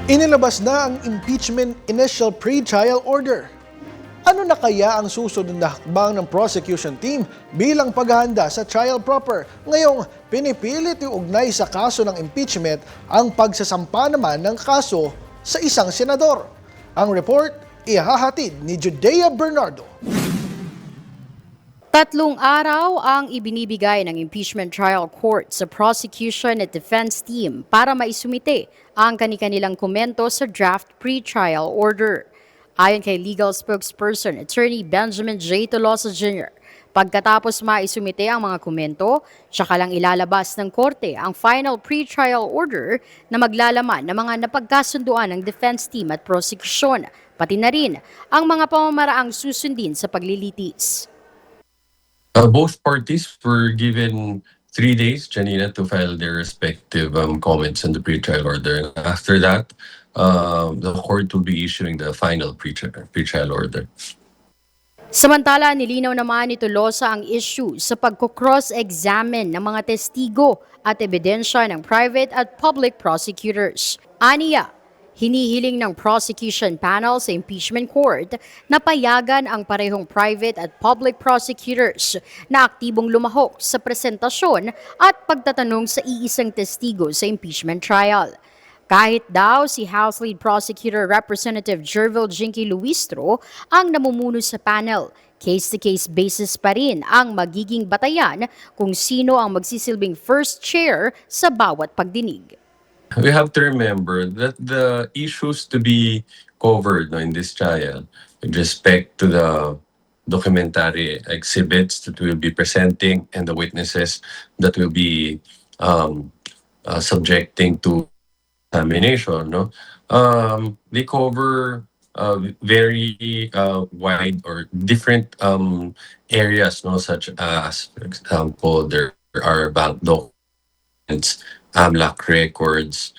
Inilabas na ang impeachment initial pre-trial order. Ano na kaya ang susunod na hakbang ng prosecution team bilang paghahanda sa trial proper? Ngayong pinipilit iugnay sa kaso ng impeachment ang pagsasampa naman ng kaso sa isang senador. Ang report ihahatid ni Judea Bernardo. 3 araw ang ibinibigay ng impeachment trial court sa prosecution at defense team para maisumite ang kani-kanilang komento sa draft pre-trial order. Ayon kay legal spokesperson Attorney Benjamin J. Tolosa Jr., pagkatapos maisumite ang mga komento, tsaka lang ilalabas ng korte ang final pre-trial order na maglalaman ng mga napagkasunduan ng defense team at prosecution, pati na rin ang mga pamamaraang susundin sa paglilitis. Both parties were given 3 days, Janina, to file their respective comments on the pre-trial order. After that, the court will be issuing the final pre-trial order. Samantala, nilinaw naman ni Tolosa ang issue sa pagko-cross-examine ng mga testigo at ebidensya ng private at public prosecutors. Aniya, hinihiling ng prosecution panel sa impeachment court na payagan ang parehong private at public prosecutors na aktibong lumahok sa presentasyon at pagtatanong sa iisang testigo sa impeachment trial. Kahit daw si House Lead Prosecutor Representative Jervil Jinky Luistro ang namumuno sa panel, case-to-case basis pa rin ang magiging batayan kung sino ang magsisilbing first chair sa bawat pagdinig. We have to remember that the issues to be covered in this trial with respect to the documentary exhibits that we'll be presenting and the witnesses that will be subjecting to examination, no? They cover very wide or different areas, no? Such as, for example, there are bank documents, AMLAC records,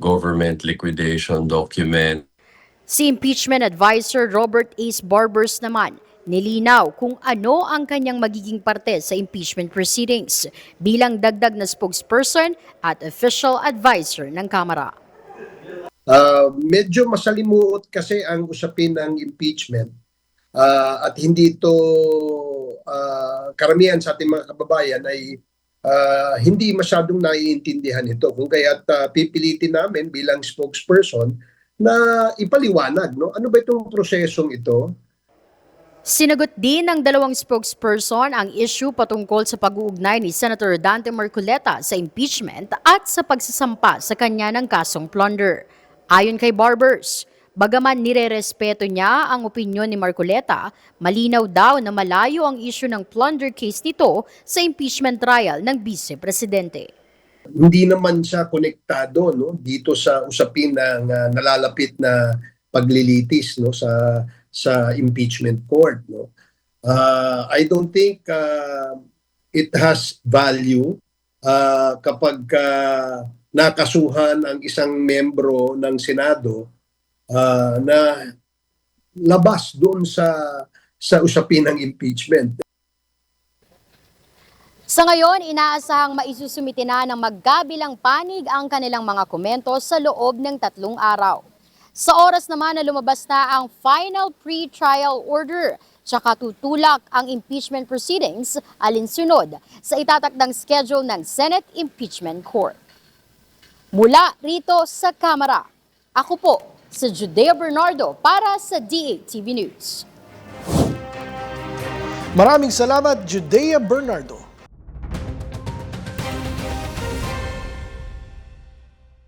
government liquidation document. Si impeachment advisor Robert Ace Barbers naman, nilinaw kung ano ang kanyang magiging parte sa impeachment proceedings bilang dagdag na spokesperson at official advisor ng Kamara. Medyo masalimuot kasi ang usapin ng impeachment at hindi ito karamihan sa ating mga kababayan ay hindi masyadong naiintindihan ito. Kung kaya't pipilitin namin bilang spokesperson na ipaliwanag, no? Ano ba itong prosesong ito? Sinagot din ng dalawang spokesperson ang issue patungkol sa pag-uugnay ni Senator Dante Marcoleta sa impeachment at sa pagsasampa sa kanya ng kasong plunder. Ayon kay Barbers, bagaman nirerespeto niya ang opinyon ni Marcoleta, malinaw daw na malayo ang issue ng plunder case nito sa impeachment trial ng Vice-Presidente. Hindi naman siya konektado, no, dito sa usapin ng nalalapit na paglilitis, no, sa impeachment court, no. I don't think it has value kapag nakasuhan ang isang membro ng Senado na labas doon sa usapin ng impeachment. Sa ngayon, inaasahang maisusumite na ng magkabilang panig ang kanilang mga komento sa loob ng 3 araw. Sa oras naman na lumabas na ang final pre-trial order, tsaka tutulak ang impeachment proceedings alinsunod sa itatakdang schedule ng Senate Impeachment Court. Mula rito sa Kamara, ako po si Judea Bernardo para sa DATV News. Maraming salamat, Judea Bernardo.